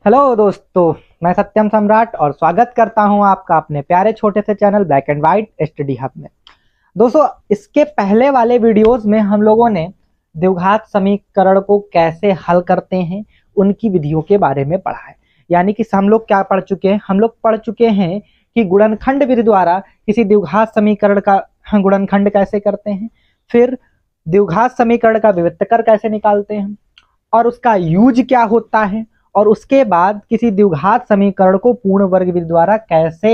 Hello दोस्तों, मैं सत्यम सम्राट और स्वागत करता हूं आपका अपने प्यारे छोटे से channel black and white study hub में। दोस्तों, इसके पहले वाले वीडियोस में हम लोगों ने द्विघात समीकरण को कैसे हल करते हैं उनकी विधियों के बारे में पढ़ा है। यानी कि हम लोग क्या पढ़ चुके हैं, हम लोग पढ़ चुके हैं कि गुणनखंड विधि द्वारा किसी द्विघात समीकरण का गुणनखंड कैसे करते हैं, फिर द्विघात समीकरण का विविक्तकर कैसे निकालते हैं और उसका यूज क्या होता है, और उसके बाद किसी द्विघात समीकरण को पूर्ण वर्ग विधि द्वारा कैसे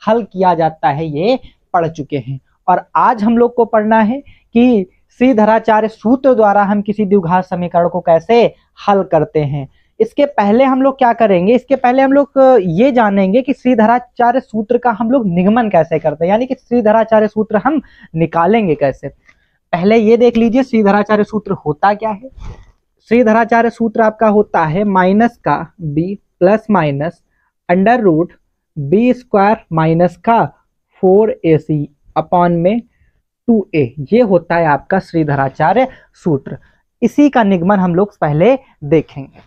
हल किया जाता है, ये पढ़ चुके हैं। और आज हम लोग को पढ़ना है कि श्रीधराचार्य सूत्र द्वारा हम किसी द्विघात समीकरण को कैसे हल करते हैं। इसके पहले हम लोग क्या करेंगे, इसके पहले हम लोग ये जानेंगे कि श्रीधराचार्य सूत्र का हम लोग निगमन कैसे करते हैं, यानी कि श्रीधराचार्य सूत्र हम निकालेंगे कैसे। पहले ये देख लीजिए श्रीधराचार्य सूत्र होता क्या है। श्रीधराचार्य सूत्र आपका होता है माइनस का b plus minus under root b square minus का 4ac अपॉन में 2a। ये होता है आपका श्रीधराचार्य सूत्र। इसी का निगमन हम लोग पहले देखेंगे।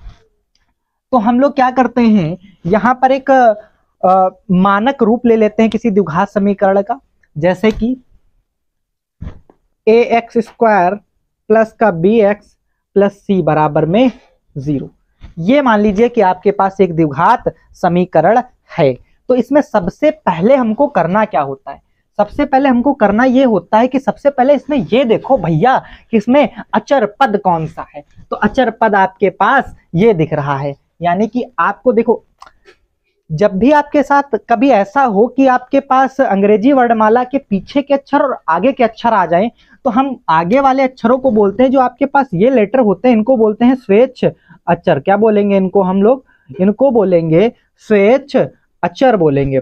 तो हम लोग क्या करते हैं, यहाँ पर एक मानक रूप ले लेते हैं किसी द्विघात समीकरण का, जैसे कि ax स्क्वायर प्लस का bx प्लस सी बराबर में 0। ये मान लीजिए कि आपके पास एक द्विघात समीकरण है। तो इसमें सबसे पहले हमको करना क्या होता है, सबसे पहले हमको करना ये होता है कि सबसे पहले इसमें ये देखो भैया कि इसमें अचर पद कौन सा है। तो अचर पद आपके पास ये दिख रहा है। यानी कि आपको देखो, जब भी आपके साथ कभी ऐसा हो कि आपके पास अंग्रेजी वर्णमाला के पीछे के अक्षर और आगे के अक्षर आ जाएं, तो हम आगे वाले अक्षरों को बोलते हैं, जो आपके पास ये लेटर होते हैं इनको बोलते हैं स्वेच्छ अक्षर। क्या बोलेंगे इनको हम लोग, इनको बोलेंगे स्वेच्छ अक्षर बोलेंगे।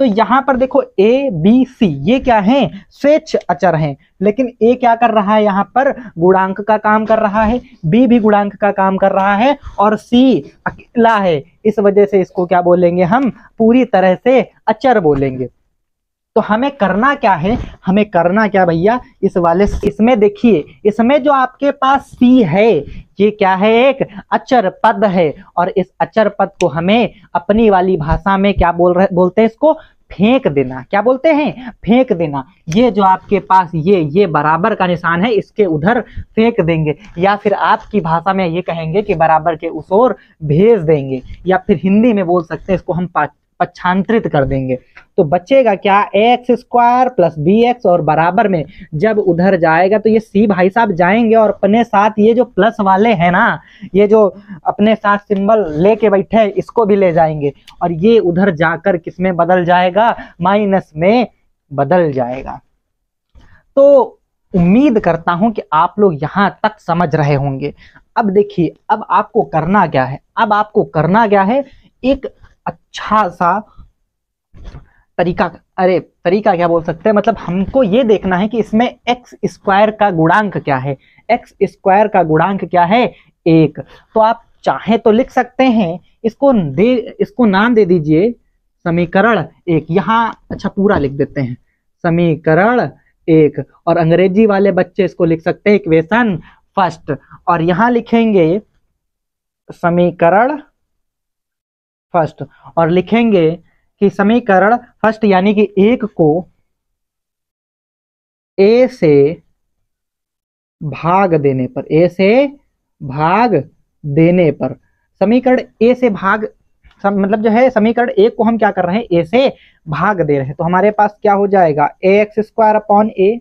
तो यहाँ पर देखो ए बी सी ये क्या है, स्वेच्छ अक्षर हैं। लेकिन ए क्या कर रहा है, यहाँ पर गुणांक का काम कर रहा है, बी भी गुणांक का काम कर रहा है और सी अकेला है। इस वजह से इसको क्या बोलेंगे, हम पूरी तरह से अक्षर बोलेंगे। तो हमें करना क्या है, हमें करना क्या भैया, इस वाले इसमें देखिए, इसमें जो आपके पास सी है ये क्या है, एक अचर पद है। और इस अचर पद को हमें अपनी वाली भाषा में क्या बोलते हैं, इसको फेंक देना। क्या बोलते हैं, फेंक देना। ये जो आपके पास ये बराबर का निशान है, इसके उधर फेंक देंगे, या फिर आपकी भाषा में ये कहेंगे कि बराबर के उस ओर भेज देंगे, या फिर हिंदी में बोल सकते हैं इसको हम पक्षांतरित कर देंगे। तो बचेगा क्या, x square plus b x, और बराबर में जब उधर जाएगा तो ये सी भाई साहब जाएंगे और अपने साथ ये जो प्लस वाले हैं ना, ये जो अपने साथ सिंबल लेके बैठे हैं इसको भी ले जाएंगे, और ये उधर जाकर किसमें बदल जाएगा, माइनस में बदल जाएगा। तो उम्मीद करता हूं कि आप लोग यहां तक समझ रहे होंगे। अब देखिए, अब आपको करना क्या है, अब आपको करना क्या है, एक अच्छा सा तरीका, अरे तरीका क्या बोल सकते हैं, मतलब हमको ये देखना है कि इसमें एक्स स्क्वायर का गुणांक क्या है। एक्स स्क्वायर का गुणांक क्या है, 1। तो आप चाहे तो लिख सकते हैं, इसको नाम दे दीजिए समीकरण 1। यहाँ अच्छा पूरा लिख देते हैं समीकरण 1, और अंग्रेजी वाले बच्चे इसको लिख सकते हैं इक्वेशन फर्स्ट, और यहाँ लिखेंगे समीकरण फर्स्ट, और लिखेंगे कि समीकरण फर्स्ट यानी कि 1 को a से भाग देने पर, a से भाग देने पर, समीकरण a से भाग मतलब जो है समीकरण 1 को हम क्या कर रहे हैं, a से भाग दे रहे हैं। तो हमारे पास क्या हो जाएगा, ax square upon a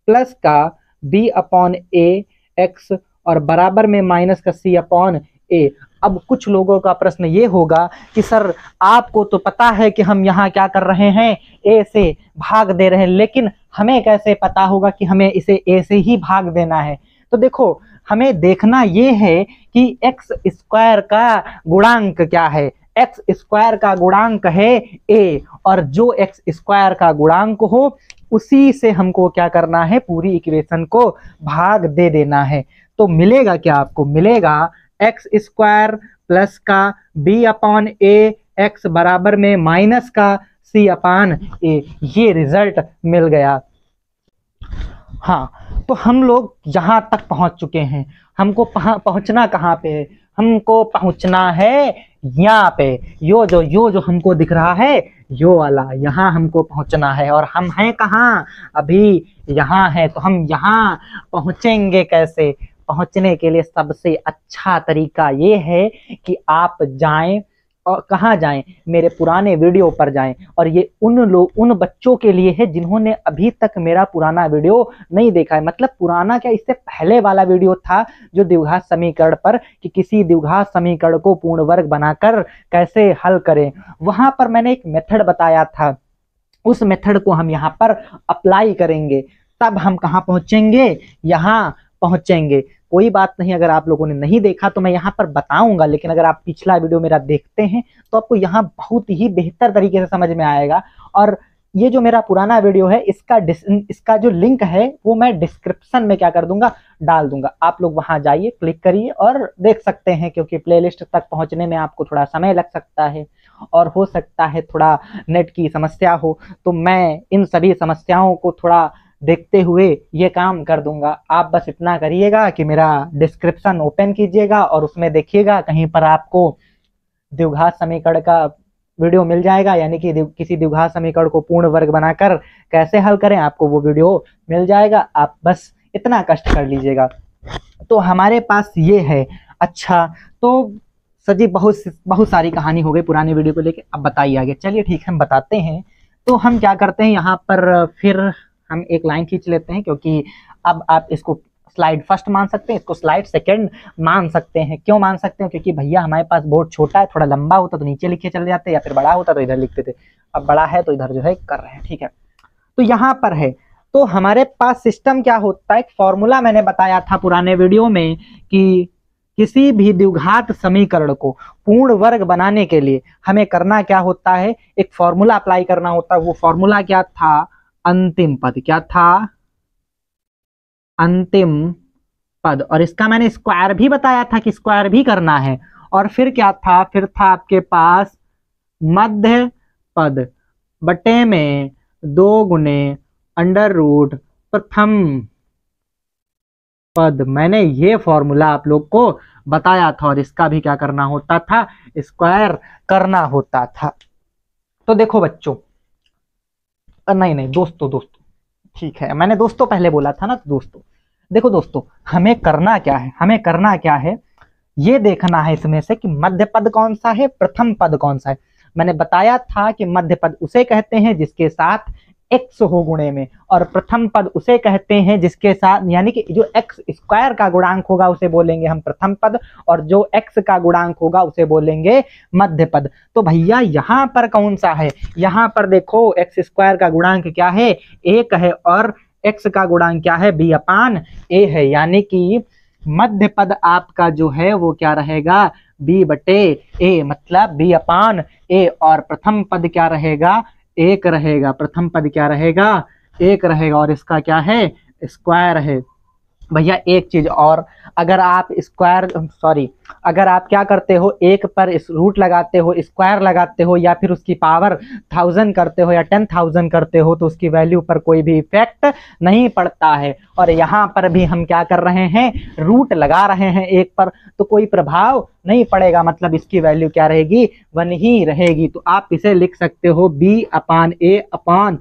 plus का b अपॉन a x, और बराबर में माइनस का c अपॉन a। अब कुछ लोगों का प्रश्न ये होगा कि सर आपको तो पता है कि हम यहाँ क्या कर रहे हैं, a से भाग दे रहे हैं, लेकिन हमें कैसे पता होगा कि हमें इसे a से ही भाग देना है। तो देखो, हमें देखना ये है कि एक्स स्क्वायर का गुणांक क्या है। एक्स स्क्वायर का गुणांक है a, और जो एक्स स्क्वायर का गुणांक हो उसी से हमको क्या करना है, पूरी इक्वेशन को भाग दे देना है। तो मिलेगा क्या, आपको मिलेगा एक्स स्क्वायर प्लस का बी अपॉन ए एक्स बराबर में माइनस का सी अपॉन ए। ये रिजल्ट मिल गया। हाँ, तो हम लोग यहाँ तक पहुँच चुके हैं। हमको पहुँचना कहाँ पे है, हमको पहुँचना है यहाँ पे यो जो हमको दिख रहा है, यो वाला यहाँ हमको पहुंचना है। और हम हैं कहाँ, अभी यहाँ है। तो हम यहाँ पहुंचेंगे कैसे? पहुंचने के लिए सबसे अच्छा तरीका ये है कि आप जाएं, और कहाँ जाएं, मेरे पुराने वीडियो पर जाएं। और ये उन बच्चों के लिए है जिन्होंने अभी तक मेरा पुराना वीडियो नहीं देखा है। मतलब पुराना क्या, इससे पहले वाला वीडियो था जो द्विघात समीकरण पर, कि किसी द्विघात समीकरण को पूर्ण वर्ग बनाकर कैसे हल करें। वहां पर मैंने एक मेथड बताया था, उस मेथड को हम यहाँ पर अप्लाई करेंगे, तब हम कहाँ पहुंचेंगे, यहाँ पहुंचेंगे। कोई बात नहीं, अगर आप लोगों ने नहीं देखा तो मैं यहाँ पर बताऊंगा, लेकिन अगर आप पिछला वीडियो मेरा देखते हैं तो आपको यहाँ बहुत ही बेहतर तरीके से समझ में आएगा। और ये जो मेरा पुराना वीडियो है, इसका जो लिंक है वो मैं डिस्क्रिप्शन में क्या कर दूंगा, डाल दूंगा। आप लोग वहां जाइए, क्लिक करिए और देख सकते हैं, क्योंकि प्लेलिस्ट तक पहुंचने में आपको थोड़ा समय लग सकता है और हो सकता है थोड़ा नेट की समस्या हो, तो मैं इन सभी समस्याओं को थोड़ा देखते हुए ये काम कर दूंगा। आप बस इतना करिएगा कि मेरा डिस्क्रिप्शन ओपन कीजिएगा और उसमें देखिएगा, कहीं पर आपको द्विघात समीकरण का वीडियो मिल जाएगा, यानी कि किसी द्विघात समीकरण को पूर्ण वर्ग बनाकर कैसे हल करें, आपको वो वीडियो मिल जाएगा। आप बस इतना कष्ट कर लीजिएगा। तो हमारे पास ये है। अच्छा, तो सजी बहुत सारी कहानी हो गई पुराने वीडियो को लेके, अब बताइए आगे। चलिए ठीक है, हम बताते हैं। तो हम क्या करते हैं, यहाँ पर फिर हम एक लाइन खींच लेते हैं, क्योंकि अब आप इसको स्लाइड फर्स्ट मान सकते हैं, इसको स्लाइड सेकंड मान सकते हैं। क्यों मान सकते हैं? क्योंकि भैया हमारे पास बोर्ड छोटा है, थोड़ा लंबा होता तो नीचे लिखे चले जाते, या फिर बड़ा होता तो इधर लिखते थे। अब बड़ा है तो इधर जो है कर रहे हैं, ठीक है। तो यहाँ पर है, तो हमारे पास सिस्टम क्या होता है, एक फॉर्मूला मैंने बताया था पुराने वीडियो में कि किसी भी द्विघात समीकरण को पूर्ण वर्ग बनाने के लिए हमें करना क्या होता है, एक फॉर्मूला अप्लाई करना होता है। वो फॉर्मूला क्या था, अंतिम पद। क्या था, अंतिम पद। और इसका मैंने स्क्वायर भी बताया था कि स्क्वायर भी करना है। और फिर क्या था, फिर था आपके पास मध्य पद बटे में 2 गुने अंडर रूट प्रथम पद। मैंने ये फॉर्मूला आप लोग को बताया था, और इसका भी क्या करना होता था, स्क्वायर करना होता था। तो देखो बच्चों, नहीं दोस्तों, ठीक है, मैंने दोस्तों पहले बोला था ना। तो दोस्तों देखो, दोस्तों हमें करना क्या है, हमें करना क्या है, ये देखना है इसमें से कि मध्य पद कौन सा है, प्रथम पद कौन सा है। मैंने बताया था कि मध्य पद उसे कहते हैं जिसके साथ x हो गुणे में, और प्रथम पद उसे कहते हैं जिसके साथ, यानी कि जो x स्क्वायर का गुणांक होगा उसे बोलेंगे हम प्रथम पद, और जो x का गुणांक होगा उसे बोलेंगे मध्य पद। तो भैया यहाँ पर कौन सा है, यहाँ पर देखो x स्क्वायर का गुणांक क्या है, 1 है, और x का गुणांक क्या है, b/a है। यानी कि मध्य पद आपका जो है वो क्या रहेगा, b/a, मतलब b/a। और प्रथम पद क्या रहेगा, 1 रहेगा। प्रथम पद क्या रहेगा, 1 रहेगा, और इसका क्या है, स्क्वायर है। भैया एक चीज और, अगर आप अगर आप क्या करते हो, 1 पर इस रूट लगाते हो, स्क्वायर लगाते हो, या फिर उसकी पावर 1000 करते हो या 10,000 करते हो, तो उसकी वैल्यू पर कोई भी इफेक्ट नहीं पड़ता है। और यहाँ पर भी हम क्या कर रहे हैं, रूट लगा रहे हैं 1 पर, तो कोई प्रभाव नहीं पड़ेगा, मतलब इसकी वैल्यू क्या रहेगी, 1 ही रहेगी। तो आप इसे लिख सकते हो b/a/2,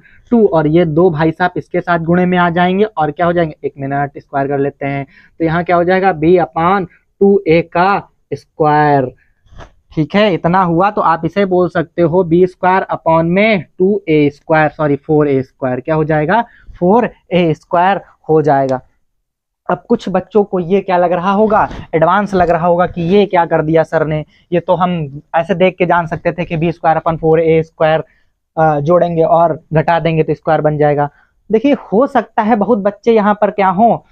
और ये 2 भाई साहब इसके साथ गुणे में आ जाएंगे, और क्या हो जाएंगे, 1 मिनट स्क्वायर कर लेते हैं, तो यहाँ क्या हो जाएगा, b/2a का स्क्वायर। ठीक है, इतना हुआ। तो आप इसे बोल सकते हो b²/2a², क्या हो जाएगा, 4a² हो जाएगा। अब कुछ बच्चों को ये क्या लग रहा होगा, एडवांस लग रहा होगा कि ये क्या कर दिया सर ने, ये तो हम ऐसे देख के जान सकते थे कि b²/4a² जोड़ेंगे और घटा देंगे तो स्क्वायर बन जाएगा। देखिए, हो सकता है बहुत बच्चे यहाँ पर क्या हो,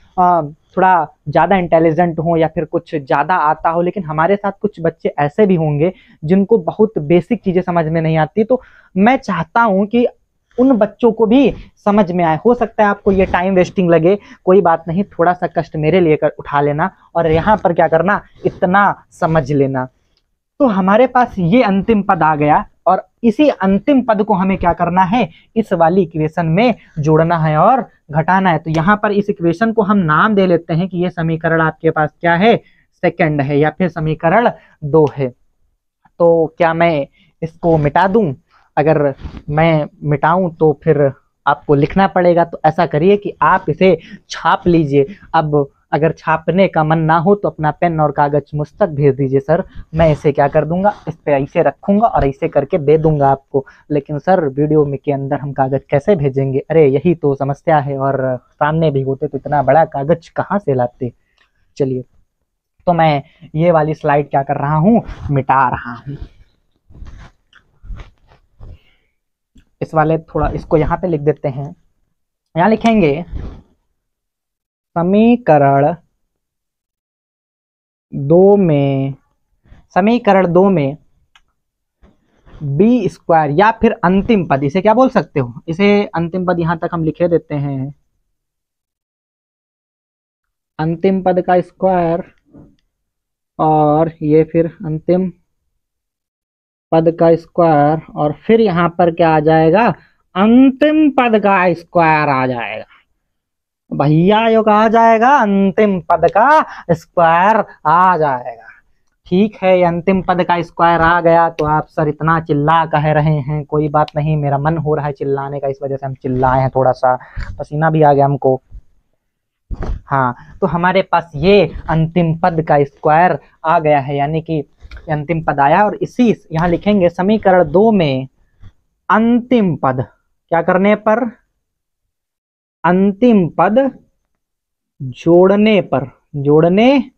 थोड़ा ज़्यादा इंटेलिजेंट हो या फिर कुछ ज़्यादा आता हो, लेकिन हमारे साथ कुछ बच्चे ऐसे भी होंगे जिनको बहुत बेसिक चीज़ें समझ में नहीं आती। तो मैं चाहता हूँ कि उन बच्चों को भी समझ में आए। हो सकता है आपको ये टाइम वेस्टिंग लगे, कोई बात नहीं, थोड़ा सा कष्ट मेरे लिए उठा लेना, और यहाँ पर क्या करना, इतना समझ लेना। तो हमारे पास ये अंतिम पद आ गया, और इसी अंतिम पद को हमें क्या करना है, इस वाली इक्वेशन में जोड़ना है और घटाना है। तो यहाँ पर इस इक्वेशन को हम नाम दे लेते हैं कि ये समीकरण आपके पास क्या है, सेकंड है, या फिर समीकरण 2 है। तो क्या मैं इसको मिटा दूं? अगर मैं मिटाऊं तो फिर आपको लिखना पड़ेगा। तो ऐसा करिए कि आप इसे छाप लीजिए। अब अगर छापने का मन ना हो तो अपना पेन और कागज मुझ तक भेज दीजिए सर। मैं इसे क्या कर दूंगा, इस पे ऐसे रखूंगा और ऐसे करके दे दूंगा आपको। लेकिन सर वीडियो में के अंदर हम कागज कैसे भेजेंगे? अरे यही तो समस्या है, और सामने भी होते तो इतना बड़ा कागज कहाँ से लाते। चलिए, तो मैं ये वाली स्लाइड क्या कर रहा हूँ, मिटा रहा हूँ। इस वाले थोड़ा इसको यहाँ पे लिख देते हैं। यहाँ लिखेंगे समीकरण 2 में, समीकरण 2 में बी स्क्वायर, या फिर अंतिम पद, इसे क्या बोल सकते हो, इसे अंतिम पद यहां तक हम लिखे देते हैं, अंतिम पद का स्क्वायर, और ये फिर अंतिम पद का स्क्वायर, और फिर यहां पर क्या आ जाएगा, अंतिम पद का स्क्वायर आ जाएगा। भैया यो आ जाएगा, अंतिम पद का स्क्वायर आ जाएगा। ठीक है, ये अंतिम पद का स्क्वायर आ गया। तो आप सर इतना चिल्ला कह रहे हैं, कोई बात नहीं, मेरा मन हो रहा है चिल्लाने का, इस वजह से हम चिल्लाए हैं, थोड़ा सा पसीना भी आ गया हमको। हाँ, तो हमारे पास ये अंतिम पद का स्क्वायर आ गया है, यानी कि अंतिम पद आया। और इसी यहाँ लिखेंगे समीकरण 2 में अंतिम पद, क्या करने पर, अंतिम पद जोड़ने पर, जोड़ने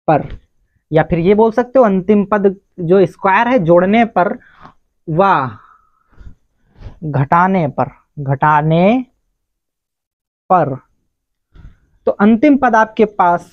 पर, या फिर ये बोल सकते हो अंतिम पद जो स्क्वायर है जोड़ने पर व घटाने पर, घटाने पर। तो अंतिम पद आपके पास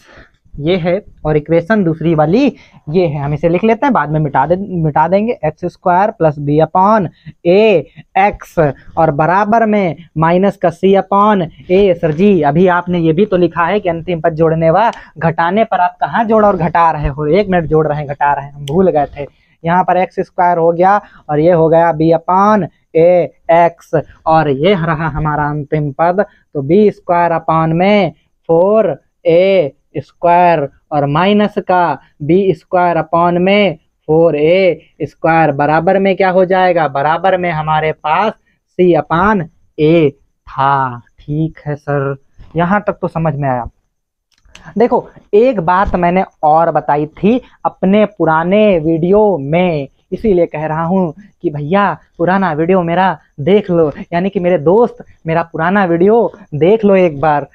ये है, और इक्वेशन दूसरी वाली ये है। हम इसे लिख लेते हैं, बाद में मिटा देंगे। X square plus B upon A X, और बराबर में माइनस का सी अपॉन ए। सर जी अभी आपने ये भी तो लिखा है कि अंतिम पद जोड़ने व घटाने पर, आप कहाँ जोड़ और घटा रहे हो? 1 मिनट जोड़ रहे हैं, घटा रहे हैं, हम भूल गए थे। यहाँ पर एक्स स्क्वायर हो गया और ये हो गया बी अपॉन ए एक्स, और ये रहा हमारा अंतिम पद। तो बी स्क्वायर अपॉन में 4a स्क्वायर, और माइनस का बी स्क्वायर अपॉन में 4a स्क्वायर, बराबर में क्या हो जाएगा, बराबर में हमारे पास c अपॉन a था। ठीक है सर, यहाँ तक तो समझ में आया। देखो, एक बात मैंने और बताई थी अपने पुराने वीडियो में, इसीलिए कह रहा हूँ कि भैया पुराना वीडियो मेरा देख लो, यानी कि मेरे दोस्त मेरा पुराना वीडियो देख लो एक बार।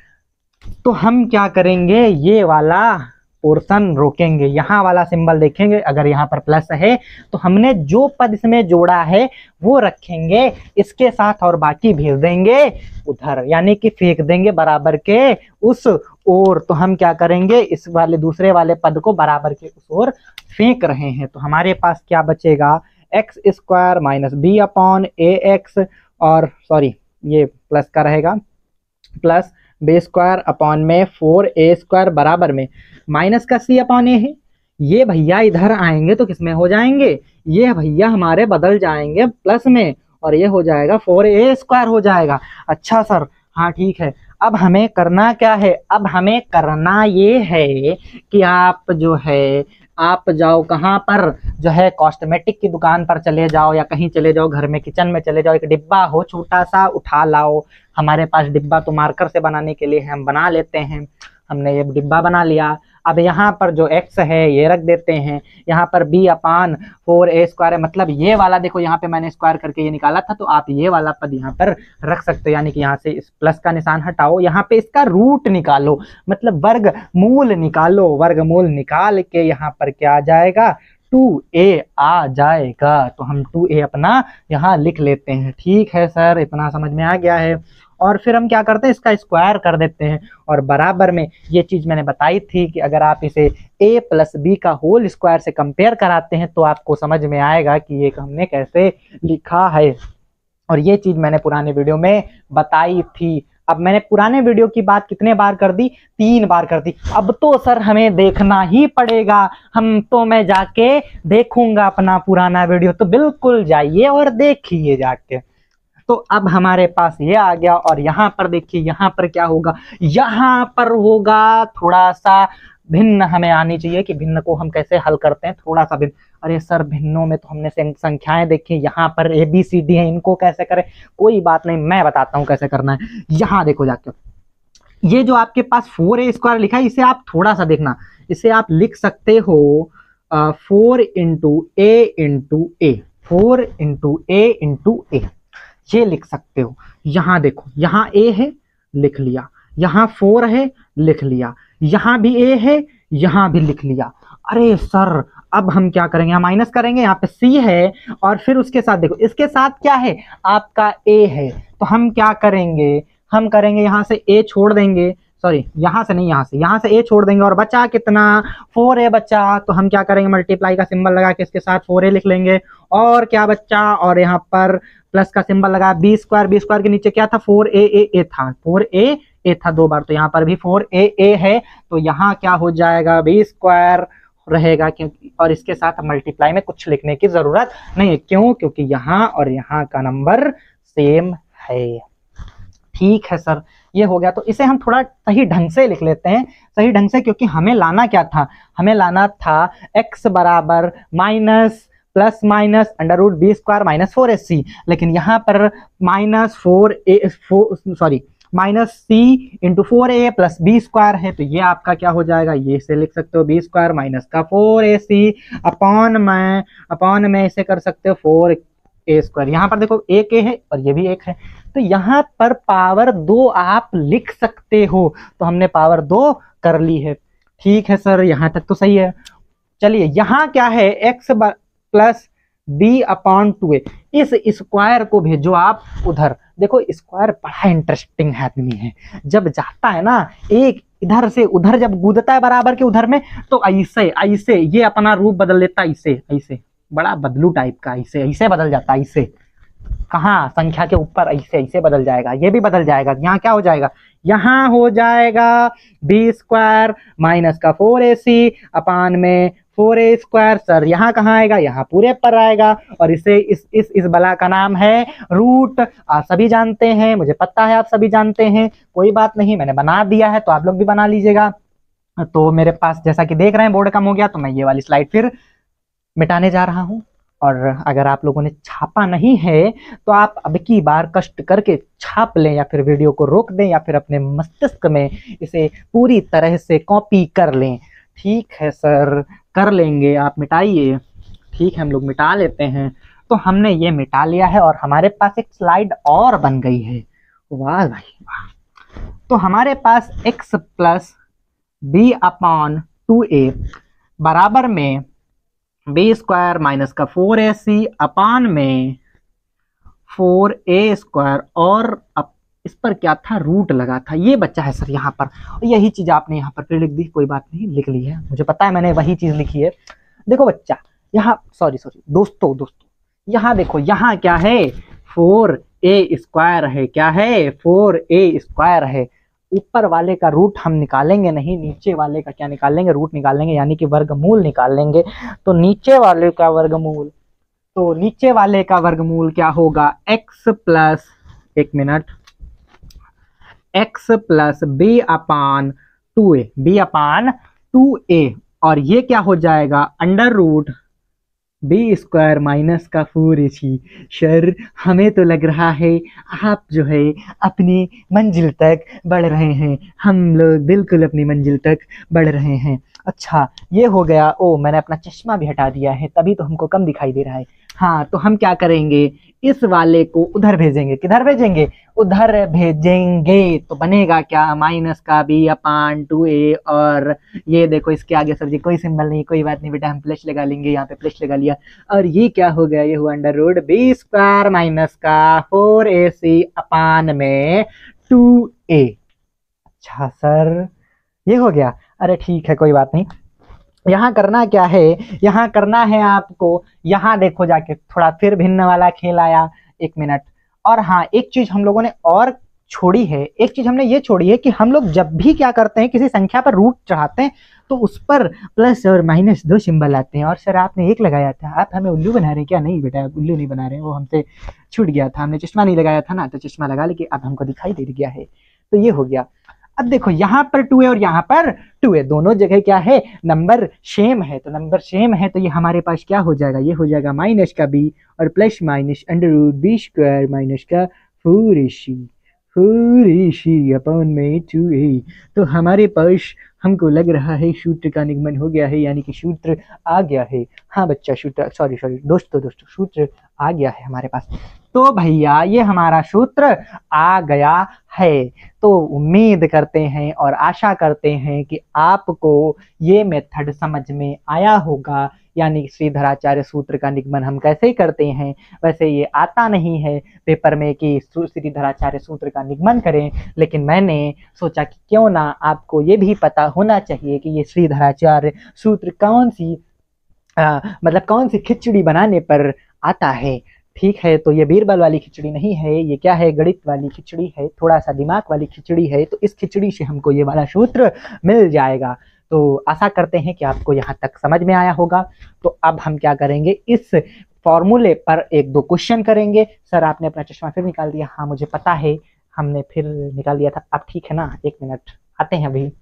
तो हम क्या करेंगे, ये वाला पोर्शन रोकेंगे, यहाँ वाला सिंबल देखेंगे, अगर यहाँ पर प्लस है तो हमने जो पद इसमें जोड़ा है वो रखेंगे इसके साथ, और बाकी भेज देंगे उधर, यानी कि फेंक देंगे बराबर के उस ओर। तो हम क्या करेंगे, इस वाले दूसरे वाले पद को बराबर के उस ओर फेंक रहे हैं। तो हमारे पास क्या बचेगा, X square minus B upon A X, और सॉरी ये प्लस का रहेगा, प्लस बी स्क्वायर अपॉन में 4a स्क्वायर, बराबर में माइनस का c अपॉन ए है। ये भैया इधर आएंगे तो किसमें हो जाएंगे, ये भैया हमारे बदल जाएंगे प्लस में, और ये हो जाएगा 4a स्क्वायर हो जाएगा। अच्छा सर, हाँ ठीक है। अब हमें करना क्या है, अब हमें करना ये है कि आप जो है, आप जाओ कहाँ पर, जो है कॉस्मेटिक की दुकान पर चले जाओ, या कहीं चले जाओ, घर में किचन में चले जाओ, एक डिब्बा हो छोटा सा, उठा लाओ। हमारे पास डिब्बा तो मार्कर से बनाने के लिए है, हम बना लेते हैं। हमने ये डिब्बा बना लिया। अब यहाँ पर जो x है ये रख देते हैं, यहाँ पर b अपान 4a स्क्वायर है, मतलब ये वाला देखो यहाँ पे मैंने स्क्वायर करके ये निकाला था, तो आप ये वाला पद यहाँ पर रख सकते हो, यानी कि यहाँ से इस प्लस का निशान हटाओ, यहाँ पे इसका रूट निकालो, मतलब वर्गमूल निकालो। वर्गमूल निकाल के यहाँ पर क्या आ जाएगा, 2a आ जाएगा। तो हम 2a अपना यहाँ लिख लेते हैं। ठीक है सर, इतना समझ में आ गया है। और फिर हम क्या करते हैं, इसका स्क्वायर कर देते हैं, और बराबर में ये चीज़ मैंने बताई थी कि अगर आप इसे a प्लस बी का होल स्क्वायर से कंपेयर कराते हैं तो आपको समझ में आएगा कि ये हमने कैसे लिखा है। और ये चीज़ मैंने पुराने वीडियो में बताई थी। अब मैंने पुराने वीडियो की बात कितने बार कर दी, 3 बार कर दी। अब तो सर हमें देखना ही पड़ेगा, मैं जाके देखूंगा अपना पुराना वीडियो, तो बिल्कुल जाइए और देखिए जाके। तो अब हमारे पास ये आ गया, और यहाँ पर देखिए, यहाँ पर क्या होगा, यहाँ पर होगा थोड़ा सा भिन्न हमें आनी चाहिए कि भिन्न को हम कैसे हल करते हैं, थोड़ा सा भिन्न। अरे सर भिन्नों में तो हमने संख्याएं देखी, यहाँ पर ABCD है, इनको कैसे करें, कोई बात नहीं, मैं बताता हूँ कैसे करना है। यहाँ देखो जाके, ये जो आपके पास 4a² लिखा है, इसे आप थोड़ा सा देखना, इसे आप लिख सकते हो 4 × a × a, 4 × a × a, ये लिख सकते हो। यहाँ देखो, यहाँ a है, लिख लिया, यहाँ 4 है, लिख लिया, यहाँ भी a है, यहाँ भी लिख लिया। अरे सर अब हम क्या करेंगे, यहाँ माइनस करेंगे, यहाँ पे c है और फिर उसके साथ देखो, इसके साथ क्या है, आपका a है, तो हम क्या करेंगे, हम करेंगे यहाँ से a छोड़ देंगे, सॉरी यहाँ से नहीं, यहाँ से a छोड़ देंगे और बचा कितना, 4a बचा। तो हम क्या करेंगे, मल्टीप्लाई का सिंबल लगा के इसके साथ 4a लिख लेंगे, और क्या बच्चा, और यहाँ पर प्लस का सिंबल लगा, b² के नीचे क्या था, 4a था, 4a था 2 बार, तो यहाँ पर भी 4a है, तो यहाँ क्या हो जाएगा, b² रहेगा, क्योंकि और इसके साथ मल्टीप्लाई में कुछ लिखने की जरूरत नहीं है, क्यों, क्योंकि यहाँ और यहाँ का नंबर सेम है। ठीक है सर, ये हो गया। तो इसे हम थोड़ा सही ढंग से लिख लेते हैं, सही ढंग से, क्योंकि हमें लाना क्या था, हमें लाना था x बराबर minus plus minus √b² - 4ac, लेकिन यहाँ पर -c × 4a + b² है, तो ये आपका क्या हो जाएगा, ये से लिख सकते हो b² माइनस का 4ac अपॉन में इसे कर सकते हो 4a²। यहाँ पर देखो एक a है और ये भी एक है, तो यहाँ पर पावर 2 आप लिख सकते हो, तो हमने पावर 2 कर ली है। ठीक है सर, यहाँ तक तो सही है। चलिए यहाँ क्या है, x + b/2a, इस स्क्वायर को भेजो आप उधर। देखो स्क्वायर बड़ा इंटरेस्टिंग आदमी है, जब जाता है ना एक इधर से उधर, जब कूदता है बराबर के उधर में, तो ऐसे ये अपना रूप बदल लेता है, ऐसे बड़ा बदलू टाइप का, ऐसे बदल जाता है, ऐसे कहाँ संख्या के ऊपर ऐसे बदल जाएगा, ये भी बदल जाएगा। यहाँ क्या हो जाएगा, यहाँ हो जाएगा b² माइनस का 4ac अपान में 4a²। सर यहाँ कहाँ आएगा, यहाँ पूरे पर आएगा, और इसे इस बला का नाम है रूट। आप सभी जानते हैं, मुझे पता है आप सभी जानते हैं, कोई बात नहीं, मैंने बना दिया है तो आप लोग भी बना लीजिएगा। तो मेरे पास जैसा कि देख रहे हैं बोर्ड कम हो गया, तो मैं ये वाली स्लाइड फिर मिटाने जा रहा हूँ। और अगर आप लोगों ने छापा नहीं है तो आप अब की बार कष्ट करके छाप लें, या फिर वीडियो को रोक दें, या फिर अपने मस्तिष्क में इसे पूरी तरह से कॉपी कर लें। ठीक है सर, कर लेंगे, आप मिटाइए। ठीक है, हम लोग मिटा लेते हैं। तो हमने ये मिटा लिया है और हमारे पास एक स्लाइड और बन गई है। वाह भाई वाह। तो हमारे पास x + b/2a बराबर में b² माइनस का 4ac अपान में 4a², और अब इस पर क्या था, रूट लगा था, ये बच्चा है सर यहाँ पर। यही चीज आपने यहाँ पर फिर लिख दी, कोई बात नहीं, लिख ली है, मुझे पता है मैंने वही चीज लिखी है। देखो बच्चा, यहाँ सॉरी दोस्तों यहाँ देखो, यहाँ क्या है, 4a² है, क्या है, 4a² है। ऊपर वाले का रूट हम निकालेंगे नहीं, नीचे वाले का क्या निकालेंगे, रूट निकालेंगे, यानी कि वर्गमूल निकालेंगे। तो नीचे वाले का वर्गमूल, क्या होगा, x + एक मिनट, x + b/2a, और ये क्या हो जाएगा, √b² माइनस का 4ac। सर हमें तो लग रहा है आप जो है अपनी मंजिल तक बढ़ रहे हैं, हम लोग बिल्कुल अपनी मंजिल तक बढ़ रहे हैं। अच्छा ये हो गया। ओ मैंने अपना चश्मा भी हटा दिया है, तभी तो हमको कम दिखाई दे रहा है। हाँ तो हम क्या करेंगे, इस वाले को उधर भेजेंगे, किधर भेजेंगे, उधर भेजेंगे। तो बनेगा क्या, माइनस का b/2a, और ये देखो इसके आगे सर जी कोई सिंबल नहीं, कोई बात नहीं बेटा, हम प्लस लगा लेंगे, यहाँ पे प्लस लगा लिया। और ये क्या हो गया, ये हुआ √b² माइनस का 4ac अपान में 2a। अच्छा सर ये हो गया, अरे ठीक है कोई बात नहीं। यहाँ करना क्या है, यहाँ करना है आपको, यहाँ देखो जाके थोड़ा फिर भिन्न वाला खेल आया, एक मिनट। और हाँ एक चीज हम लोगों ने और छोड़ी है, एक चीज हमने ये छोड़ी है कि हम लोग जब भी क्या करते हैं, किसी संख्या पर रूट चढ़ाते हैं तो उस पर प्लस और माइनस 2 सिंबल आते हैं। और सर आपने एक लगाया था, आप हमें उल्लू बना रहे हैं क्या? नहीं बेटा उल्लू नहीं बना रहे हैं, वो हमसे छूट गया था, हमने चश्मा नहीं लगाया था ना, तो चश्मा लगा लेके अब हमको दिखाई दे गया है। तो ये हो गया। अब देखो यहाँ पर 2 है और यहाँ पर 2 है, दोनों जगह क्या है, नंबर सेम है। तो नंबर सेम है तो ये हमारे पास क्या हो जाएगा, ये हो जाएगा माइनस का b और plus minus under root b square minus का 4ac अपॉन में 2a। तो हमारे पास हमको लग रहा है सूत्र का निगमन हो गया है, यानी कि सूत्र आ गया है। हाँ बच्चा, सूत्र सॉरी दोस्तों सूत्र आ गया है हमारे पास। तो भैया ये हमारा सूत्र आ गया है। तो उम्मीद करते हैं और आशा करते हैं कि आपको ये मेथड समझ में आया होगा, यानी श्रीधराचार्य सूत्र का निगमन हम कैसे करते हैं। वैसे ये आता नहीं है पेपर में कि श्रीधराचार्य सूत्र का निगमन करें, लेकिन मैंने सोचा कि क्यों ना आपको ये भी पता होना चाहिए कि ये श्रीधराचार्य सूत्र कौन सी खिचड़ी बनाने पर आता है। ठीक है, तो ये बीरबल वाली खिचड़ी नहीं है, ये क्या है, गणित वाली खिचड़ी है, थोड़ा सा दिमाग वाली खिचड़ी है। तो इस खिचड़ी से हमको ये वाला सूत्र मिल जाएगा। तो आशा करते हैं कि आपको यहाँ तक समझ में आया होगा। तो अब हम क्या करेंगे, इस फॉर्मूले पर 1-2 क्वेश्चन करेंगे। सर आपने अपना चश्मा फिर निकाल दिया? हाँ मुझे पता है, हमने फिर निकाल दिया था। अब ठीक है ना, 1 मिनट आते हैं अभी।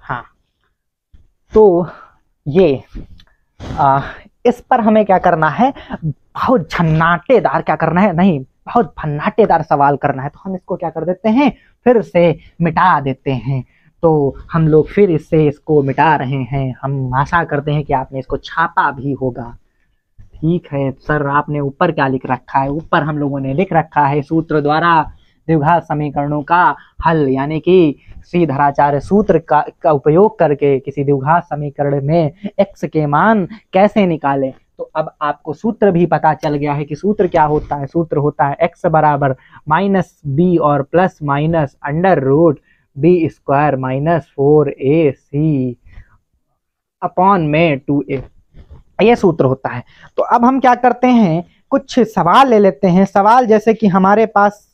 हाँ तो ये इस पर हमें क्या करना है, बहुत झन्नाटेदार क्या करना है, नहीं बहुत भन्नाटेदार सवाल करना है। तो हम इसको क्या कर देते हैं, फिर से मिटा देते हैं। तो हम लोग फिर इसको मिटा रहे हैं। हम आशा करते हैं कि आपने इसको छापा भी होगा। ठीक है सर, आपने ऊपर क्या लिख रखा है, ऊपर हम लोगों ने लिख रखा है सूत्र द्वारा द्विघात समीकरणों का हल, यानी कि श्रीधराचार्य सूत्र का उपयोग करके किसी द्विघात समीकरण में x के मान कैसे निकालें। तो अब आपको सूत्र भी पता चल गया है कि सूत्र क्या होता है। सूत्र होता है x बराबर माइनस बी और plus minus under root b square minus 4ac upon में 2a, ये सूत्र होता है। तो अब हम क्या करते हैं, कुछ सवाल ले लेते हैं। सवाल जैसे कि हमारे पास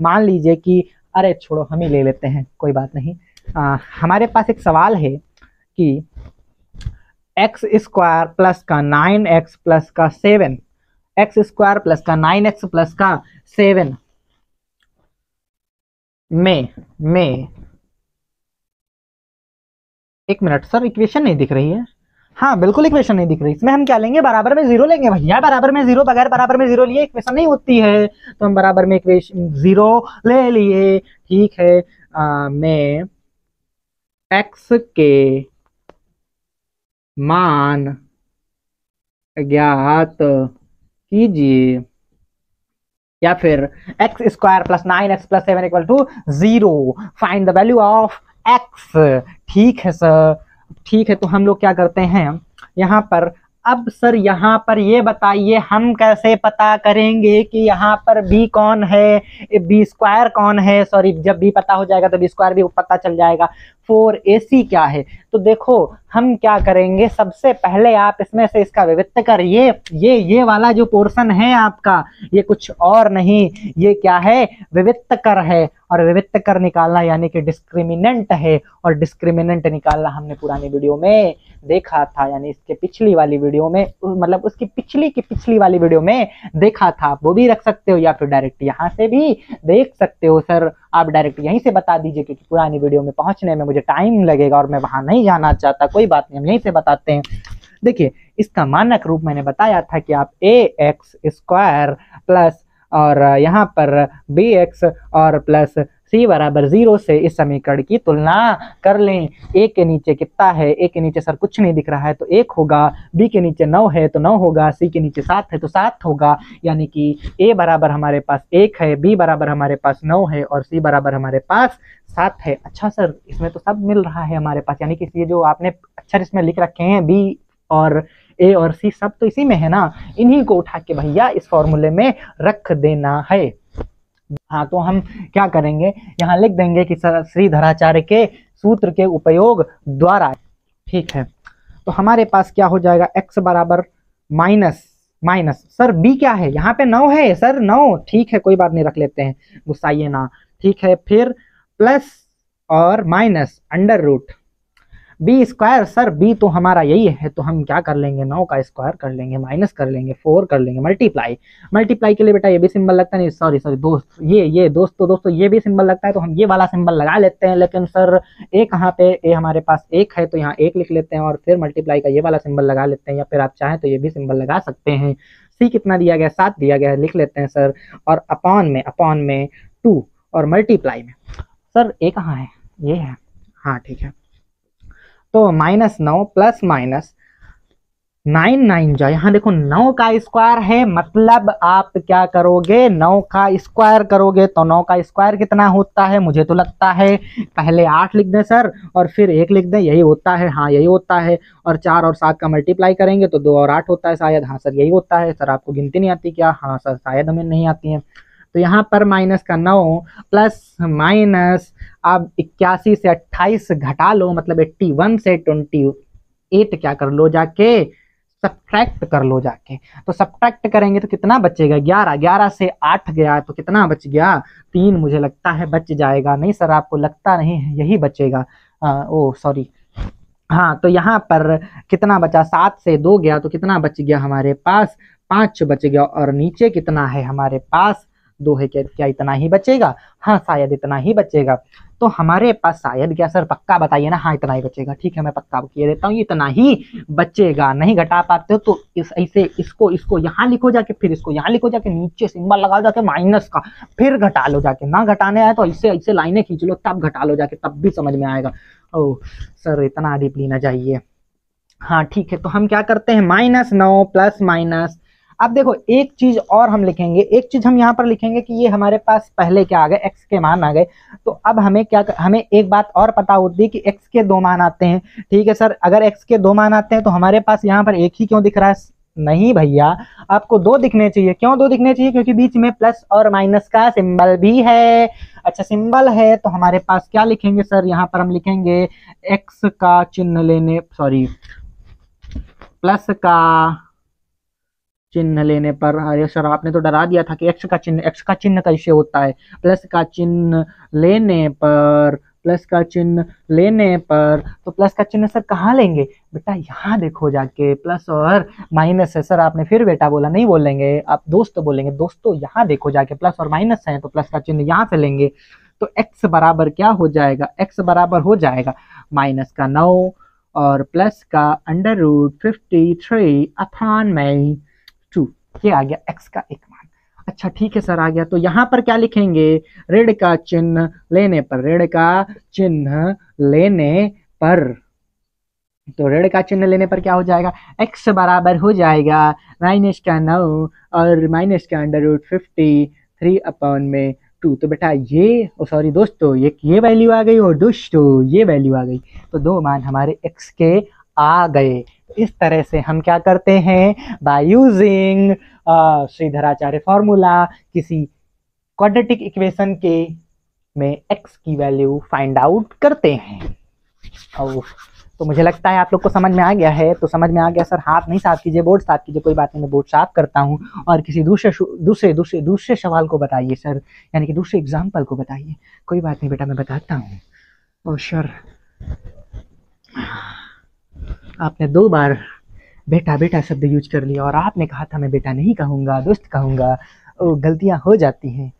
मान लीजिए कि, अरे छोड़ो हम ही ले लेते हैं, कोई बात नहीं। हमारे पास एक सवाल है कि एक्स स्क्वायर प्लस का 9x प्लस का 7, एक्स स्क्वायर प्लस का 9x प्लस का 7 में 1 मिनट सर, इक्वेशन नहीं दिख रही है। हाँ बिल्कुल इक्वेशन नहीं दिख रही। इसमें हम क्या लेंगे, बराबर में 0 लेंगे भैया। बराबर में 0, बगैर बराबर में 0 लिए इक्वेशन नहीं होती है। तो हम बराबर में इक्वेशन 0 ले लिए। ठीक है, में x के मान ज्ञात कीजिए, या फिर x square plus 9x plus 7 equal to 0, find the value of x। ठीक है सर, ठीक है। तो हम लोग क्या करते हैं यहाँ पर, अब सर यहाँ पर ये बताइए हम कैसे पता करेंगे कि यहाँ पर b कौन है, b स्क्वायर कौन है। सॉरी, जब b पता हो जाएगा तो b स्क्वायर भी पता चल जाएगा। 4ac क्या है। तो देखो हम क्या करेंगे, सबसे पहले आप इसमें से इसका विवित्त कर, ये वाला जो पोर्शन है आपका, ये कुछ और नहीं, ये क्या है, विवित्त कर है। और विवित्त कर निकालना यानी कि डिस्क्रिमिनेंट है, और डिस्क्रिमिनेंट निकालना हमने पुरानी वीडियो में देखा था, यानी इसके पिछली वाली वीडियो में, मतलब उसकी पिछली वाली वीडियो में देखा था। वो भी रख सकते हो या फिर डायरेक्ट यहाँ से भी देख सकते हो। सर आप डायरेक्ट यहीं से बता दीजिए, क्योंकि पुरानी वीडियो में पहुंचने में मुझे टाइम लगेगा और मैं वहां नहीं जाना चाहता। कोई बात नहीं, हम यहीं से बताते हैं। देखिए इसका मानक रूप मैंने बताया था कि आप ax स्क्वायर प्लस और यहाँ पर bx और प्लस c बराबर 0 से इस समीकरण की तुलना कर लें। a के नीचे कितना है, a के नीचे सर कुछ नहीं दिख रहा है तो 1 होगा, b के नीचे 9 है तो 9 होगा, c के नीचे 7 है तो 7 होगा। यानी कि a बराबर हमारे पास 1 है, b बराबर हमारे पास 9 है और c बराबर हमारे पास 7 है। अच्छा सर, इसमें तो सब मिल रहा है हमारे पास, यानी कि ये जो आपने अक्षर इसमें लिख रखे हैं b और a और c सब तो इसी में है ना। इन्हीं को उठा के भैया इस फॉर्मूले में रख देना है। हाँ तो हम क्या करेंगे, यहाँ लिख देंगे कि श्रीधराचार्य के सूत्र के उपयोग द्वारा। ठीक है, तो हमारे पास क्या हो जाएगा, x बराबर माइनस सर b क्या है, यहाँ पे 9 है सर, 9। ठीक है कोई बात नहीं, रख लेते हैं, गुस्साइए ना। ठीक है, फिर प्लस और minus under root b square, sir b तो हमारा यही है, तो हम क्या कर लेंगे, 9 का स्क्वायर कर लेंगे, माइनस कर लेंगे, 4 कर लेंगे, मल्टीप्लाई। मल्टीप्लाई के लिए बेटा ये भी सिंबल लगता है, नहीं सॉरी सॉरी दोस्त, ये दोस्तों ये भी सिंबल लगता है, तो हम ये वाला सिंबल लगा लेते हैं। लेकिन सर ए कहाँ पे, ए हमारे पास 1 है, तो यहाँ 1 लिख लेते हैं और फिर मल्टीप्लाई का ये वाला सिंबल लगा लेते हैं, या फिर आप चाहें तो ये भी सिंबल लगा सकते हैं। सी कितना दिया गया, 7 दिया गया है, लिख लेते हैं सर। और अपॉन में 2 और मल्टीप्लाई में, सर ए कहाँ है, ये है, हाँ ठीक है। तो -9 प्लस माइनस 9 जाए, यहाँ देखो 9 का स्क्वायर है, मतलब आप क्या करोगे, 9 का स्क्वायर करोगे, तो 9 का स्क्वायर कितना होता है, मुझे तो लगता है पहले 8 लिख दें सर और फिर 1 लिख दें, यही होता है, हाँ यही होता है। और 4 और 7 का मल्टीप्लाई करेंगे तो 2 और 8 होता है शायद, हाँ सर यही होता है। सर आपको गिनती नहीं आती क्या, हाँ सर शायद हमें नहीं आती है। तो यहाँ पर माइनस का 9 प्लस माइनस, अब 81 से 28 घटा लो, मतलब 81 से 28 क्या कर लो जाके, सब्ट्रैक्ट कर लो जाके। तो सब्ट्रैक्ट करेंगे तो कितना बचेगा, 11, 11 से 8 गया तो कितना बच गया, 3 मुझे लगता है बच जाएगा। नहीं सर आपको लगता नहीं है, यही बचेगा, ओ सॉरी, हाँ तो यहाँ पर कितना बचा, 7 से 2 गया तो कितना बच गया हमारे पास, 5 बच गया। और नीचे कितना है हमारे पास, 2 है, क्या इतना ही बचेगा, हाँ शायद इतना ही बचेगा। तो हमारे पास शायद, क्या सर पक्का बताइए ना, हाँ इतना ही बचेगा, ठीक है मैं पक्का किए देता हूँ, इतना ही बचेगा। नहीं घटा पाते हो तो ऐसे इसको यहाँ लिखो जाके, फिर इसको यहाँ लिखो जाके, नीचे सिंबल लगाओ जाके माइनस का, फिर घटा लो जाके, ना घटाने आए तो ऐसे लाइनें खींच लो, तब घटा लो जाके, तब भी समझ में आएगा। ओह सर इतना डीपली ना जाइए, हाँ ठीक है। तो हम क्या करते हैं, -9 प्लस माइनस, अब देखो एक चीज और हम लिखेंगे, एक चीज हम यहाँ पर लिखेंगे कि ये हमारे पास पहले क्या आ गए, x के मान आ गए। तो अब हमें हमें एक बात और पता होती है कि x के 2 मान आते हैं, ठीक है सर। अगर x के 2 मान आते हैं तो हमारे पास यहाँ पर एक ही क्यों दिख रहा है, नहीं भैया आपको 2 दिखने चाहिए। क्यों 2 दिखने चाहिए, क्योंकि बीच में प्लस और माइनस का सिंबल भी है। अच्छा सिंबल है तो हमारे पास क्या लिखेंगे सर, यहाँ पर हम लिखेंगे x का चिन्ह लेने, सॉरी प्लस का चिन्ह लेने पर, अरे सर आपने तो डरा दिया था कि x का चिन्ह कैसे होता है, प्लस का चिन्ह लेने पर, प्लस का चिन्ह लेने पर, तो प्लस का चिन्ह सर कहाँ लेंगे बेटा, यहाँ देखो जाके, प्लस और माइनस है। सर आपने फिर बेटा बोला, नहीं बोलेंगे आप दोस्त बोलेंगे, दोस्तों यहाँ देखो जाके प्लस और माइनस है, तो प्लस का चिन्ह यहाँ से लेंगे। तो x बराबर क्या हो जाएगा, x बराबर हो जाएगा माइनस का 9 और प्लस का √53 अपॉन में 2, ये आ गया x का एक मान। अच्छा ठीक है सर आ गया। तो यहाँ पर क्या लिखेंगे, ऋण का चिन्ह लेने पर, ऋण का चिन्ह लेने पर, तो ऋण का चिन्ह लेने पर क्या हो जाएगा, x बराबर हो जाएगा माइनस का 9 और माइनस का √53 अपॉन में 2। तो बेटा ये सॉरी दोस्तों, ये वैल्यू आ गई और दोस्तों ये वैल्यू आ गई, तो 2 मान हमारे x के आ गए। इस तरह से हम क्या करते हैं, बाय यूजिंग श्रीधराचार्य फॉर्मूला किसी क्वाड्रेटिक इक्वेशन के में x की वैल्यू फाइंड आउट करते हैं। और तो मुझे लगता है आप लोग को समझ में आ गया है। तो समझ में आ गया सर, हाथ नहीं साफ कीजिए, बोर्ड साफ कीजिए, कोई बात नहीं मैं बोर्ड साफ करता हूँ। और किसी दूसरे सवाल को बताइए सर, यानी कि दूसरे एग्जाम्पल को बताइए। कोई बात नहीं बेटा मैं बताता हूँ। और सर आपने 2 बार बेटा बेटा शब्द यूज कर लिया और आपने कहा था मैं बेटा नहीं कहूँगा, दोस्त कहूँगा। ओ गलतियाँ हो जाती हैं।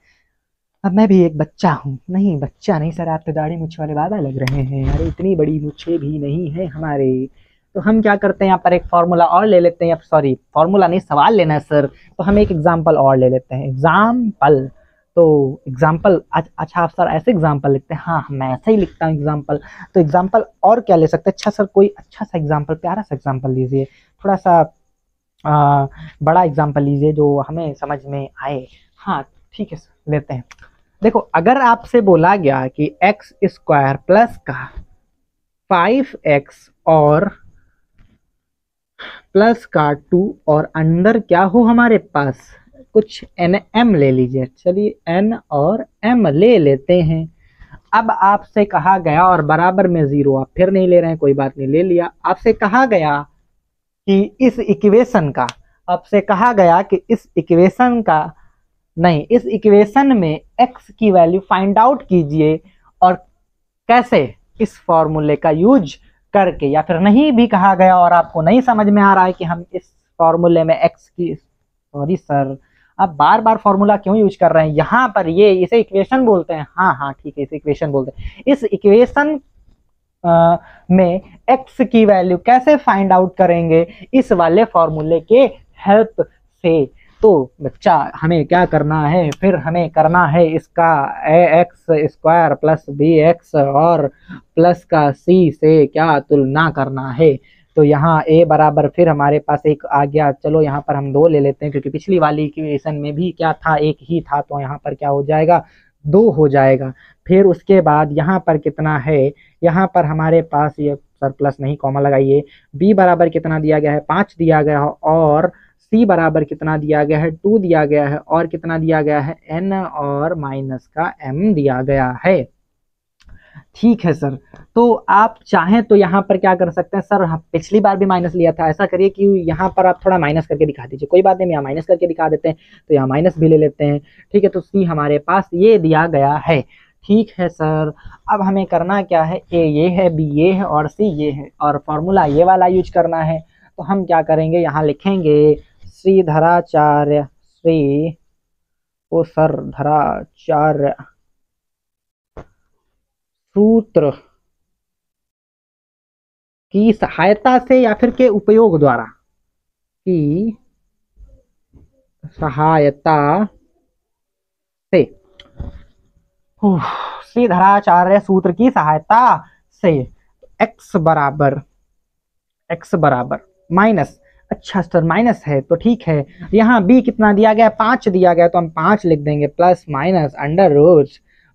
अब मैं भी एक बच्चा हूँ, नहीं बच्चा नहीं सर, आप तो दाढ़ी मूछ वाले बाबा लग रहे हैं। अरे इतनी बड़ी मूछें भी नहीं है हमारे। तो हम क्या करते हैं, यहाँ पर एक फार्मूला और ले लेते हैं, सॉरी फार्मूला नहीं सवाल लेना है सर। तो हम एक एग्जाम्पल और ले लेते हैं, एग्जाम्पल। तो एग्जाम्पल, अच्छा आप सर ऐसे एग्जाम्पल लिखते हैं, हाँ मैं ऐसे ही लिखता हूँ एग्जाम्पल। तो एग्जाम्पल और क्या ले सकते हैं, अच्छा सर कोई अच्छा सा एग्जाम्पल, प्यारा सा एग्जाम्पल लीजिए, थोड़ा सा बड़ा एग्जाम्पल लीजिए जो हमें समझ में आए। हाँ ठीक है सर लेते हैं। देखो अगर आपसे बोला गया कि x² प्लस का 5x और प्लस का 2 और अंदर क्या हो हमारे पास कुछ m ले लीजिए। चलिए n और m ले लेते हैं। अब आपसे कहा गया, और बराबर में 0, आप फिर नहीं ले रहे हैं, कोई बात नहीं ले लिया। आपसे कहा गया कि इस इक्वेशन का, आपसे कहा गया कि इस इक्वेशन का नहीं, इस इक्वेशन में x की वैल्यू फाइंड आउट कीजिए। और कैसे, इस फॉर्मूले का यूज करके, या फिर नहीं भी कहा गया और आपको नहीं समझ में आ रहा है कि हम इस फॉर्मूले में x की, सॉरी सर आप बार बार फॉर्मूला क्यों यूज कर रहे हैं, यहाँ पर ये इसे इक्वेशन बोलते हैं। हाँ हाँ ठीक है, इसे इक्वेशन बोलते हैं। इस इक्वेशन में x की वैल्यू कैसे फाइंड आउट करेंगे, इस वाले फॉर्मूले के हेल्प से। तो बच्चा हमें क्या करना है, फिर हमें करना है इसका ax² प्लस bx और प्लस का c से क्या तुलना करना है। तो यहाँ a बराबर, फिर हमारे पास एक आ गया, चलो यहाँ पर हम 2 ले लेते हैं क्योंकि पिछली वाली इक्वेशन में भी क्या था, एक ही था, तो यहाँ पर क्या हो जाएगा, 2 हो जाएगा। फिर उसके बाद यहाँ पर कितना है, यहाँ पर हमारे पास ये सर प्लस नहीं कॉमा लगाइए, b बराबर कितना दिया गया है, 5 दिया गया है, और c बराबर कितना दिया गया है, 2 दिया गया है, और कितना दिया गया है, n और माइनस का m दिया गया है। ठीक है सर, तो आप चाहें तो यहाँ पर क्या कर सकते हैं सर, पिछली बार भी माइनस लिया था, ऐसा करिए कि यहाँ पर आप थोड़ा माइनस करके दिखा दीजिए, कोई बात नहीं, यहाँ माइनस करके दिखा देते हैं, तो यहाँ माइनस भी ले लेते हैं। ठीक है, तो सी हमारे पास ये दिया गया है। ठीक है सर, अब हमें करना क्या है, ए ये है, बी ये है, और सी ये है, और फॉर्मूला ये वाला यूज करना है। तो हम क्या करेंगे, यहाँ लिखेंगे श्रीधराचार्य, श्री ओ सर धराचार्य सूत्र की सहायता से या फिर के उपयोग द्वारा, की सहायता से, श्रीधराचार्य सूत्र की सहायता से x बराबर माइनस, अच्छा सर माइनस है तो ठीक है, यहाँ b कितना दिया गया है, 5 दिया गया, तो हम 5 लिख देंगे, plus minus under root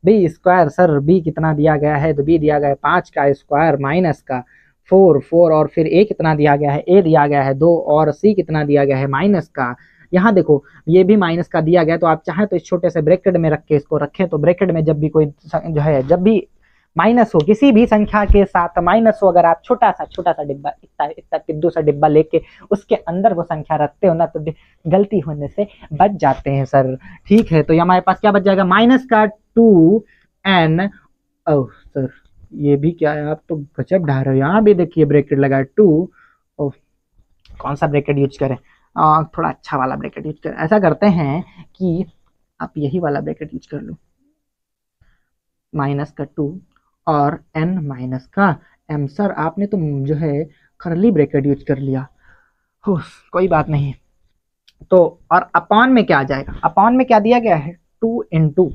b², sir b कितना दिया गया है, तो b दिया गया है 5 का स्क्वायर माइनस का 4 और फिर a कितना दिया गया है, a दिया गया है 2, और c कितना दिया गया है माइनस का, यहाँ देखो ये भी माइनस का दिया गया, तो आप चाहें तो इस छोटे से ब्रैकेट में रख के इसको रखें, तो ब्रैकेट में जब भी कोई जो है, जब भी माइनस हो, किसी भी संख्या के साथ माइनस हो, अगर आप छोटा सा डिब्बा, इतना टिड्डू सा डिब्बा लेके उसके अंदर वो संख्या रखते हो ना, तो गलती होने से बच जाते हैं सर। ठीक है, तो ये हमारे पास क्या बच जाएगा, माइनस का 2n, ओह सर ये भी क्या है, आप तो गजब ढा रहे हो, यहाँ भी देखिए ब्रैकेट लगा 2, ओह कौन सा ब्रैकेट यूज करें, थोड़ा अच्छा वाला ब्रैकेट यूज करें, ऐसा करते हैं कि आप यही वाला ब्रैकेट यूज कर लो, माइनस का 2 और n माइनस का m। सर आपने तो जो है करली ब्रैकेट यूज कर लिया, हो कोई बात नहीं। तो और अपॉन में क्या आ जाएगा, अपॉन में क्या दिया गया है, 2 ×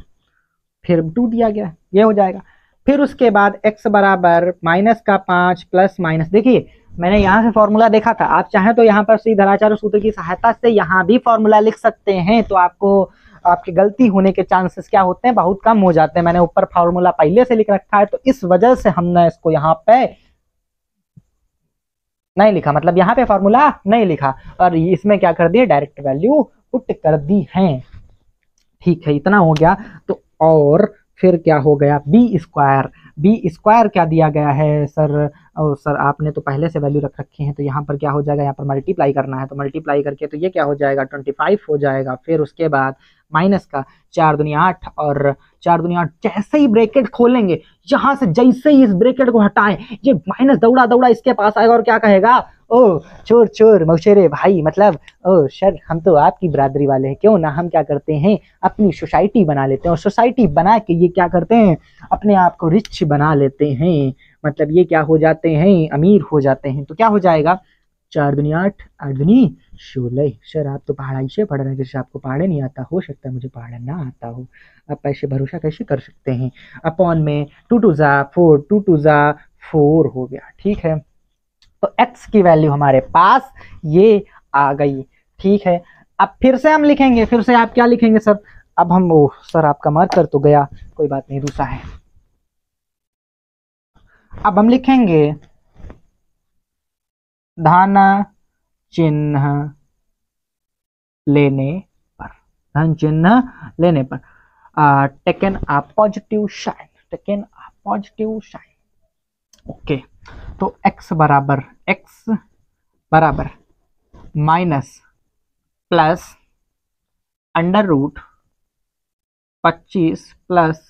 फिर 2 दिया गया है, ये हो जाएगा। फिर उसके बाद x बराबर माइनस का 5 प्लस माइनस, देखिए मैंने यहाँ से फॉर्मूला देखा था, आप चाहें तो यहाँ पर श्रीधराचार्य सूत्र की सहायता से यहाँ भी फॉर्मूला लिख सकते हैं, तो आपको आपकी गलती होने के चांसेस क्या होते हैं, बहुत कम हो जाते हैं। मैंने ऊपर फॉर्मूला पहले से लिख रखा है, तो इस वजह से हमने इसको यहाँ पे नहीं लिखा, मतलब यहाँ पे फॉर्मूला नहीं लिखा, और इसमें क्या कर दिए, डायरेक्ट वैल्यू पुट कर दी है। ठीक है, इतना हो गया। तो और फिर क्या हो गया, b² क्या दिया गया है सर, और सर आपने तो पहले से वैल्यू रख रखी है, तो यहाँ पर क्या हो जाएगा, यहाँ पर मल्टीप्लाई करना है, तो मल्टीप्लाई करके तो ये क्या हो जाएगा, 25 हो जाएगा। फिर उसके बाद माइनस का 4 दूनी 8, और 4 दूनी 8, जैसे ही ब्रैकेट खोलेंगे, यहाँ से जैसे ही इस ब्रैकेट को हटाएं, ये माइनस दौड़ा इसके पास आएगा और क्या कहेगा, ओ चोर मौशेरे भाई, मतलब ओ सर हम तो आपकी बरादरी वाले हैं, क्यों ना हम क्या करते हैं, अपनी सोसाइटी बना लेते हैं, और सोसाइटी बना के ये क्या करते हैं, अपने आप को रिच बना लेते हैं, मतलब ये क्या हो जाते हैं, अमीर हो जाते हैं। तो क्या हो जाएगा, 4 दूनी 8, 8 दूनी 16। सर आप तो पढ़ाई से पढ़ रहे हैं, जैसे आपको पढ़ने नहीं आता, हो सकता है मुझे पढ़ना ना आता हो, आप ऐसे भरोसा कैसे कर सकते हैं। अपॉन में 2 2 जा 4, 2 2 जा 4 हो गया। ठीक है, तो x की वैल्यू हमारे पास ये आ गई। ठीक है, अब फिर से हम लिखेंगे, फिर से आप क्या लिखेंगे सर, अब हम वो सर आपका मार्कर तो गया, कोई बात नहीं, दूसरा है। अब हम लिखेंगे धन चिन्ह लेने पर, धन चिन्ह लेने पर taken a positive sign, okay. तो x बराबर minus plus under root 25 plus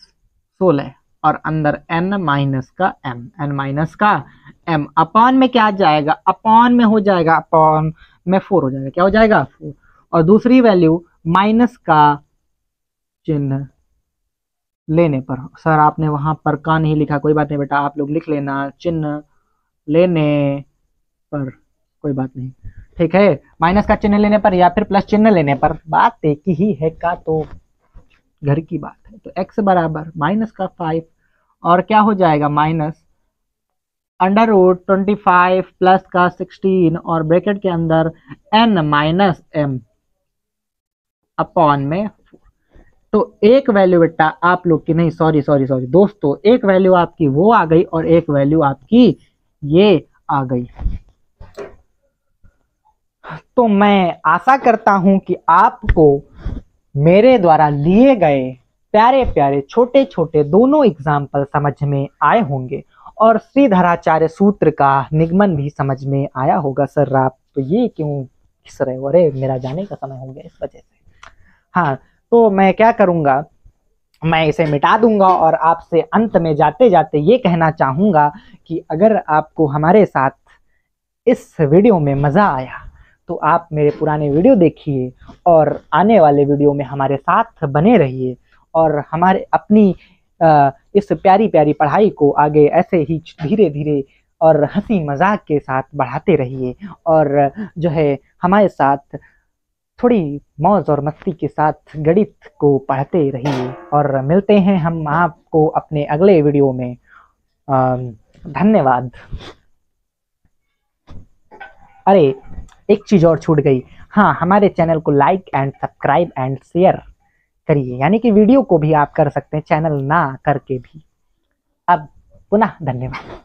16 और अंदर n माइनस का m, n माइनस का m अपॉन में क्या आ जाएगा, अपॉन में हो जाएगा, अपॉन में 4 हो जाएगा, क्या हो जाएगा 4। और दूसरी वैल्यू माइनस का चिन्ह लेने पर, सर आपने वहां पर का नहीं लिखा, कोई बात नहीं बेटा, आप लोग लिख लेना चिन्ह लेने पर, कोई बात नहीं, ठीक है। माइनस का चिन्ह लेने पर या फिर प्लस चिन्ह लेने पर, बात एक ही है, का तो घर की बात है। तो x बराबर माइनस का 5 और क्या हो जाएगा माइनस अंडर रूट 25 प्लस का 16 और ब्रैकेट के अंदर n माइनस m अपॉन में 4। तो एक वैल्यू बेटा आप लोग की, नहीं सॉरी दोस्तों, एक वैल्यू आपकी वो आ गई और एक वैल्यू आपकी ये आ गई। तो मैं आशा करता हूं कि आपको मेरे द्वारा लिए गए प्यारे प्यारे छोटे छोटे दोनों एग्जाम्पल समझ में आए होंगे और श्रीधराचार्य सूत्र का निगमन भी समझ में आया होगा। सर आप तो ये क्यों खिस रहे हो, अरे मेरा जाने का समय हो गया इस वजह से। हाँ, तो मैं क्या करूंगा, मैं इसे मिटा दूंगा और आपसे अंत में जाते जाते ये कहना चाहूंगा कि अगर आपको हमारे साथ इस वीडियो में मज़ा आया तो आप मेरे पुराने वीडियो देखिए और आने वाले वीडियो में हमारे साथ बने रहिए और हमारे अपनी इस प्यारी प्यारी पढ़ाई को आगे ऐसे ही धीरे धीरे और हंसी मजाक के साथ बढ़ाते रहिए और जो है हमारे साथ थोड़ी मौज और मस्ती के साथ गणित को पढ़ते रहिए। और मिलते हैं हम आपको अपने अगले वीडियो में। धन्यवाद। अरे एक चीज और छूट गई, हाँ, हमारे चैनल को like and subscribe and share करिए, यानी कि वीडियो को भी आप कर सकते हैं चैनल ना करके भी। अब पुनः धन्यवाद।